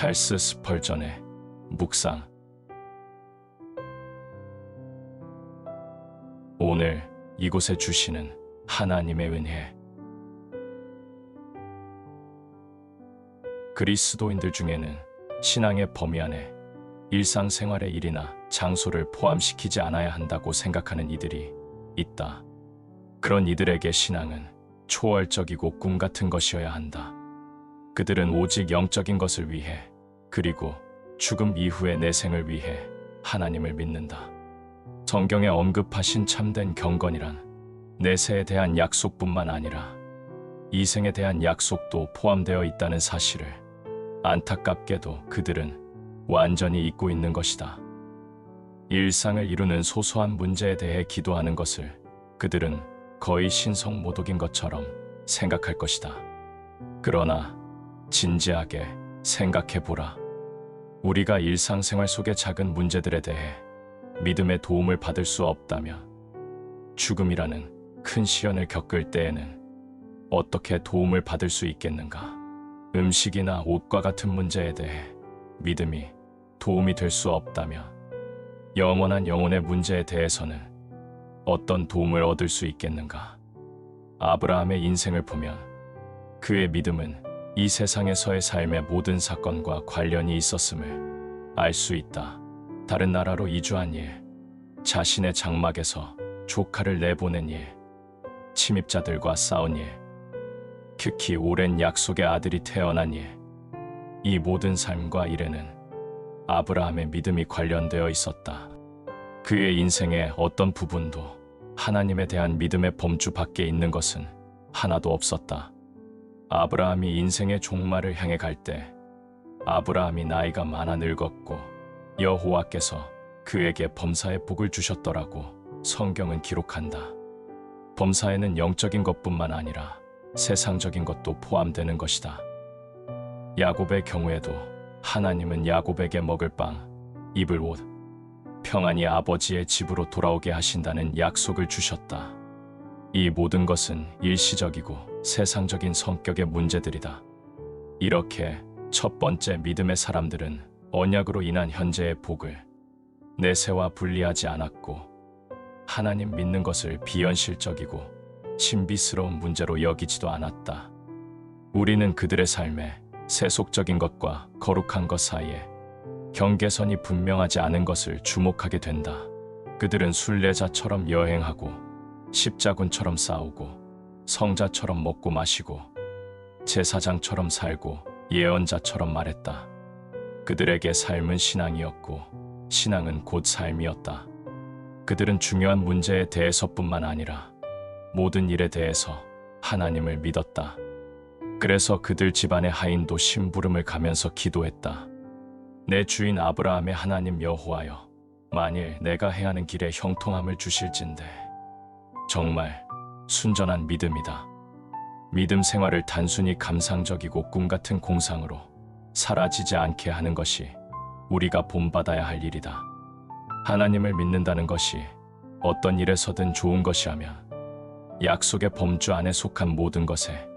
찰스 스펄전의 묵상. 오늘 이곳에 주시는 하나님의 은혜. 그리스도인들 중에는 신앙의 범위 안에 일상생활의 일이나 장소를 포함시키지 않아야 한다고 생각하는 이들이 있다. 그런 이들에게 신앙은 초월적이고 꿈 같은 것이어야 한다. 그들은 오직 영적인 것을 위해, 그리고 죽음 이후의 내 생을 위해 하나님을 믿는다. 성경에 언급하신 참된 경건이란 내세에 대한 약속뿐만 아니라 이생에 대한 약속도 포함되어 있다는 사실을 안타깝게도 그들은 완전히 잊고 있는 것이다. 일상을 이루는 소소한 문제에 대해 기도하는 것을 그들은 거의 신성모독인 것처럼 생각할 것이다. 그러나 진지하게 생각해보라. 우리가 일상생활 속의 작은 문제들에 대해 믿음의 도움을 받을 수 없다면 죽음이라는 큰 시련을 겪을 때에는 어떻게 도움을 받을 수 있겠는가? 음식이나 옷과 같은 문제에 대해 믿음이 도움이 될 수 없다면 영원한 영혼의 문제에 대해서는 어떤 도움을 얻을 수 있겠는가? 아브라함의 인생을 보면 그의 믿음은 이 세상에서의 삶의 모든 사건과 관련이 있었음을 알 수 있다. 다른 나라로 이주한 일, 자신의 장막에서 조카를 내보낸 일, 침입자들과 싸운 일, 특히 오랜 약속의 아들이 태어난 일, 이 모든 삶과 일에는 아브라함의 믿음이 관련되어 있었다. 그의 인생의 어떤 부분도 하나님에 대한 믿음의 범주 밖에 있는 것은 하나도 없었다. 아브라함이 인생의 종말을 향해 갈 때 아브라함이 나이가 많아 늙었고 여호와께서 그에게 범사의 복을 주셨더라고 성경은 기록한다. 범사에는 영적인 것뿐만 아니라 세상적인 것도 포함되는 것이다. 야곱의 경우에도 하나님은 야곱에게 먹을 빵, 입을 옷, 평안히 아버지의 집으로 돌아오게 하신다는 약속을 주셨다. 이 모든 것은 일시적이고 세상적인 성격의 문제들이다. 이렇게 첫 번째 믿음의 사람들은 언약으로 인한 현재의 복을 내세와 분리하지 않았고 하나님 믿는 것을 비현실적이고 신비스러운 문제로 여기지도 않았다. 우리는 그들의 삶에 세속적인 것과 거룩한 것 사이에 경계선이 분명하지 않은 것을 주목하게 된다. 그들은 순례자처럼 여행하고 십자군처럼 싸우고 성자처럼 먹고 마시고 제사장처럼 살고 예언자처럼 말했다. 그들에게 삶은 신앙이었고 신앙은 곧 삶이었다. 그들은 중요한 문제에 대해서뿐만 아니라 모든 일에 대해서 하나님을 믿었다. 그래서 그들 집안의 하인도 심부름을 가면서 기도했다. 내 주인 아브라함의 하나님 여호와여, 만일 내가 해하는 길에 형통함을 주실진대. 정말 순전한 믿음이다. 믿음 생활을 단순히 감상적이고 꿈 같은 공상으로 사라지지 않게 하는 것이 우리가 본받아야 할 일이다. 하나님을 믿는다는 것이 어떤 일에서든 좋은 것이라면 약속의 범주 안에 속한 모든 것에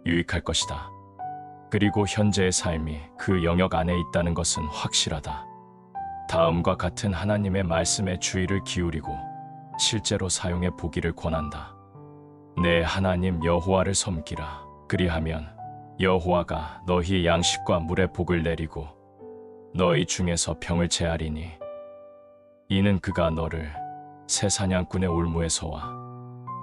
유익할 것이다. 그리고 현재의 삶이 그 영역 안에 있다는 것은 확실하다. 다음과 같은 하나님의 말씀에 주의를 기울이고 실제로 사용해 보기를 권한다. 내 하나님 여호와를 섬기라. 그리하면 여호와가 너희 양식과 물의 복을 내리고 너희 중에서 병을 제하리니 이는 그가 너를 새 사냥꾼의 올무에서와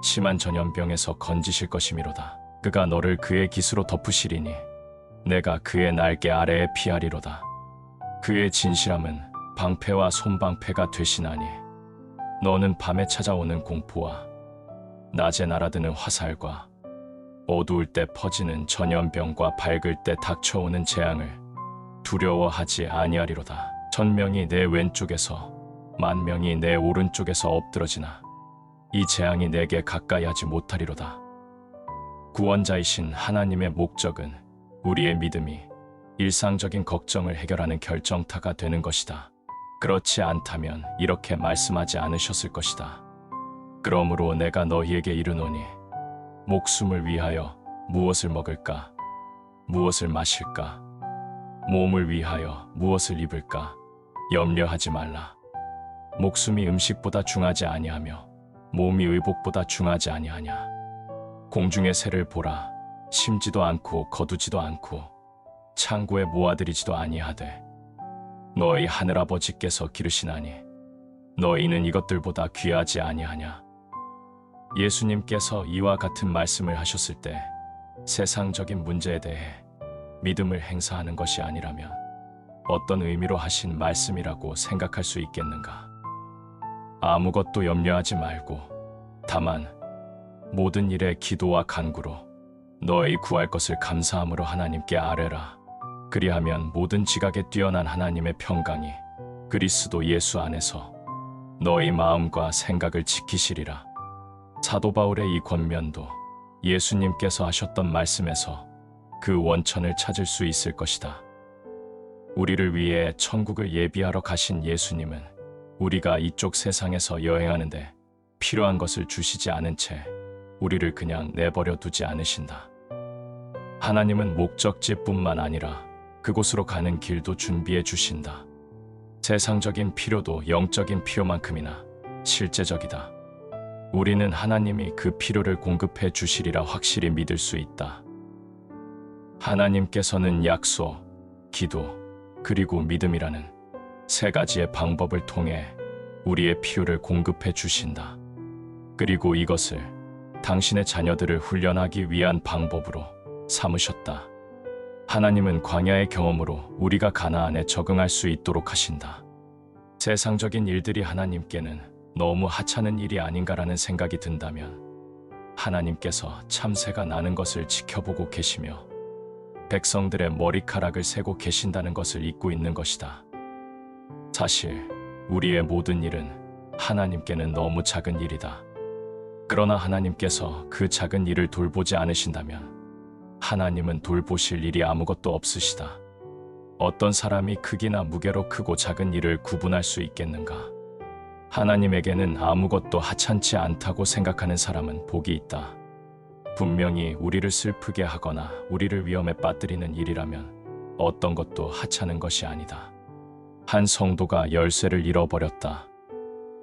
심한 전염병에서 건지실 것이미로다. 그가 너를 그의 깃으로 덮으시리니 내가 그의 날개 아래에 피하리로다. 그의 진실함은 방패와 손방패가 되시나니 너는 밤에 찾아오는 공포와 낮에 날아드는 화살과 어두울 때 퍼지는 전염병과 밝을 때 닥쳐오는 재앙을 두려워하지 아니하리로다. 1000명이 내 왼쪽에서 10,000명이 내 오른쪽에서 엎드러지나 이 재앙이 내게 가까이 하지 못하리로다. 구원자이신 하나님의 목적은 우리의 믿음이 일상적인 걱정을 해결하는 결정타가 되는 것이다. 그렇지 않다면 이렇게 말씀하지 않으셨을 것이다. 그러므로 내가 너희에게 이르노니 목숨을 위하여 무엇을 먹을까, 무엇을 마실까, 몸을 위하여 무엇을 입을까 염려하지 말라. 목숨이 음식보다 중하지 아니하며 몸이 의복보다 중하지 아니하냐. 공중의 새를 보라. 심지도 않고 거두지도 않고 창고에 모아들이지도 아니하되 너희 하늘아버지께서 기르시나니 너희는 이것들보다 귀하지 아니하냐. 예수님께서 이와 같은 말씀을 하셨을 때 세상적인 문제에 대해 믿음을 행사하는 것이 아니라면 어떤 의미로 하신 말씀이라고 생각할 수 있겠는가? 아무것도 염려하지 말고 다만 모든 일에 기도와 간구로 너희 구할 것을 감사함으로 하나님께 아뢰라. 그리하면 모든 지각에 뛰어난 하나님의 평강이 그리스도 예수 안에서 너희 마음과 생각을 지키시리라. 사도 바울의 이 권면도 예수님께서 하셨던 말씀에서 그 원천을 찾을 수 있을 것이다. 우리를 위해 천국을 예비하러 가신 예수님은 우리가 이쪽 세상에서 여행하는데 필요한 것을 주시지 않은 채 우리를 그냥 내버려 두지 않으신다. 하나님은 목적지뿐만 아니라 그곳으로 가는 길도 준비해 주신다. 세상적인 필요도 영적인 필요만큼이나 실제적이다. 우리는 하나님이 그 필요를 공급해 주시리라 확실히 믿을 수 있다. 하나님께서는 약속, 기도, 그리고 믿음이라는 세 가지의 방법을 통해 우리의 필요를 공급해 주신다. 그리고 이것을 당신의 자녀들을 훈련하기 위한 방법으로 삼으셨다. 하나님은 광야의 경험으로 우리가 가나안에 적응할 수 있도록 하신다. 세상적인 일들이 하나님께는 너무 하찮은 일이 아닌가라는 생각이 든다면 하나님께서 참새가 나는 것을 지켜보고 계시며 백성들의 머리카락을 세고 계신다는 것을 잊고 있는 것이다. 사실 우리의 모든 일은 하나님께는 너무 작은 일이다. 그러나 하나님께서 그 작은 일을 돌보지 않으신다면 하나님은 돌보실 일이 아무것도 없으시다. 어떤 사람이 크기나 무게로 크고 작은 일을 구분할 수 있겠는가? 하나님에게는 아무것도 하찮지 않다고 생각하는 사람은 복이 있다. 분명히 우리를 슬프게 하거나 우리를 위험에 빠뜨리는 일이라면 어떤 것도 하찮은 것이 아니다. 한 성도가 열쇠를 잃어버렸다.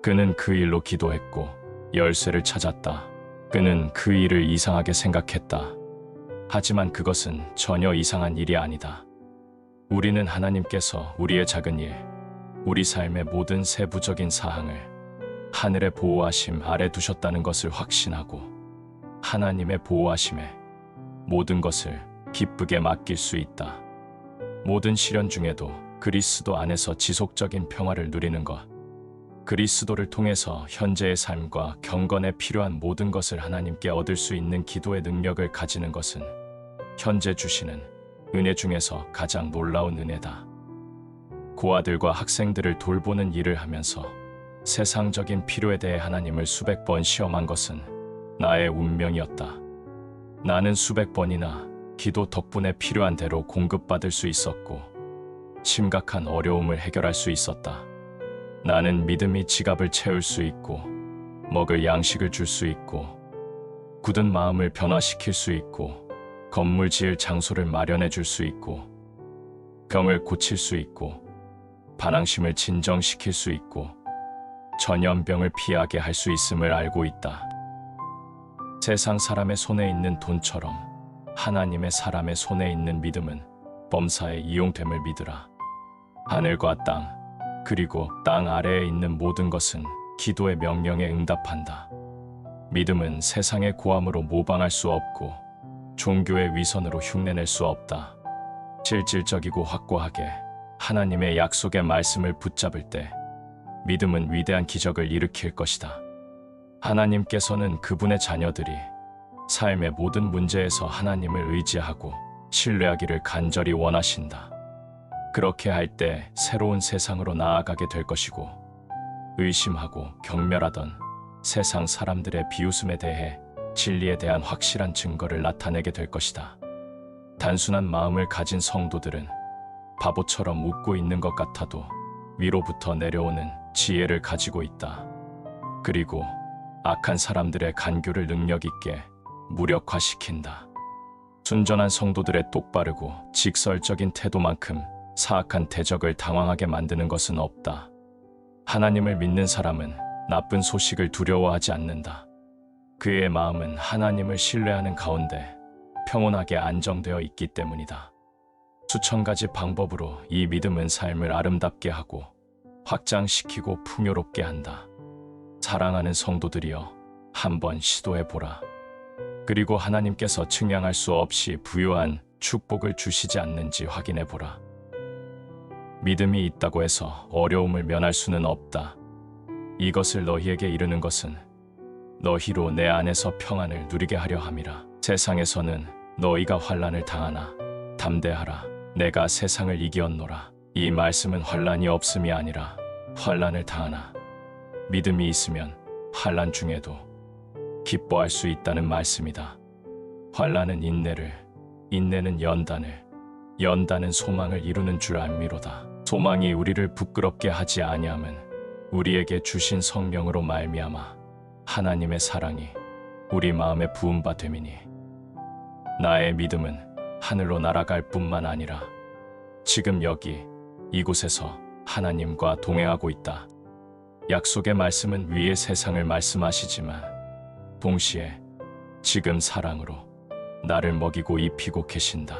그는 그 일로 기도했고 열쇠를 찾았다. 그는 그 일을 이상하게 생각했다. 하지만 그것은 전혀 이상한 일이 아니다. 우리는 하나님께서 우리의 작은 일, 우리 삶의 모든 세부적인 사항을 하늘의 보호하심 아래 두셨다는 것을 확신하고 하나님의 보호하심에 모든 것을 기쁘게 맡길 수 있다. 모든 시련 중에도 그리스도 안에서 지속적인 평화를 누리는 것, 그리스도를 통해서 현재의 삶과 경건에 필요한 모든 것을 하나님께 얻을 수 있는 기도의 능력을 가지는 것은 현재 주시는 은혜 중에서 가장 놀라운 은혜다. 고아들과 학생들을 돌보는 일을 하면서 세상적인 필요에 대해 하나님을 수백 번 시험한 것은 나의 운명이었다. 나는 수백 번이나 기도 덕분에 필요한 대로 공급받을 수 있었고 심각한 어려움을 해결할 수 있었다. 나는 믿음이 지갑을 채울 수 있고 먹을 양식을 줄 수 있고 굳은 마음을 변화시킬 수 있고 건물 지을 장소를 마련해 줄 수 있고 병을 고칠 수 있고 반항심을 진정시킬 수 있고 전염병을 피하게 할 수 있음을 알고 있다. 세상 사람의 손에 있는 돈처럼 하나님의 사람의 손에 있는 믿음은 범사에 이용됨을 믿으라. 하늘과 땅, 그리고 땅 아래에 있는 모든 것은 기도의 명령에 응답한다. 믿음은 세상의 고함으로 모방할 수 없고 종교의 위선으로 흉내낼 수 없다. 실질적이고 확고하게 하나님의 약속의 말씀을 붙잡을 때 믿음은 위대한 기적을 일으킬 것이다. 하나님께서는 그분의 자녀들이 삶의 모든 문제에서 하나님을 의지하고 신뢰하기를 간절히 원하신다. 그렇게 할 때 새로운 세상으로 나아가게 될 것이고 의심하고 경멸하던 세상 사람들의 비웃음에 대해 진리에 대한 확실한 증거를 나타내게 될 것이다. 단순한 마음을 가진 성도들은 바보처럼 웃고 있는 것 같아도 위로부터 내려오는 지혜를 가지고 있다. 그리고 악한 사람들의 간교를 능력 있게 무력화시킨다. 순전한 성도들의 똑바르고 직설적인 태도만큼 사악한 대적을 당황하게 만드는 것은 없다. 하나님을 믿는 사람은 나쁜 소식을 두려워하지 않는다. 그의 마음은 하나님을 신뢰하는 가운데 평온하게 안정되어 있기 때문이다. 수천 가지 방법으로 이 믿음은 삶을 아름답게 하고 확장시키고 풍요롭게 한다. 사랑하는 성도들이여, 한번 시도해 보라. 그리고 하나님께서 측량할 수 없이 부유한 축복을 주시지 않는지 확인해 보라. 믿음이 있다고 해서 어려움을 면할 수는 없다. 이것을 너희에게 이르는 것은 너희로 내 안에서 평안을 누리게 하려 함이라. 세상에서는 너희가 환난을 당하나 담대하라. 내가 세상을 이기었노라. 이 말씀은 환난이 없음이 아니라 환난을 당하나 믿음이 있으면 환난 중에도 기뻐할 수 있다는 말씀이다. 환난은 인내를, 인내는 연단을, 연단은 소망을 이루는 줄 알미로다. 소망이 우리를 부끄럽게 하지 아니함은 우리에게 주신 성령으로 말미암아 하나님의 사랑이 우리 마음에 부은 바 됨이니, 나의 믿음은 하늘로 날아갈 뿐만 아니라 지금 여기 이곳에서 하나님과 동행하고 있다. 약속의 말씀은 위의 세상을 말씀하시지만 동시에 지금 사랑으로 나를 먹이고 입히고 계신다.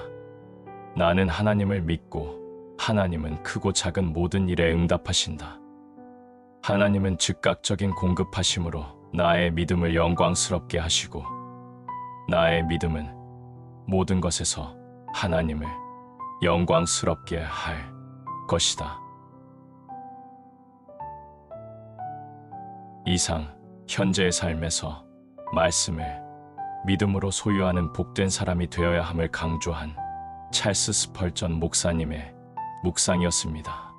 나는 하나님을 믿고 하나님은 크고 작은 모든 일에 응답하신다. 하나님은 즉각적인 공급하심으로 나의 믿음을 영광스럽게 하시고, 나의 믿음은 모든 것에서 하나님을 영광스럽게 할 것이다. 이상 현재의 삶에서 말씀을 믿음으로 소유하는 복된 사람이 되어야 함을 강조한 찰스 스펄전 목사님의 묵상이었습니다.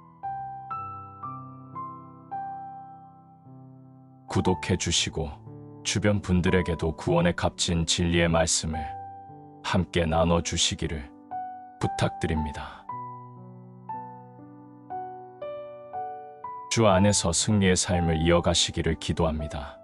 구독해 주시고 주변 분들에게도 구원의 값진 진리의 말씀을 함께 나눠 주시기를 부탁드립니다. 주 안에서 승리의 삶을 이어가시기를 기도합니다.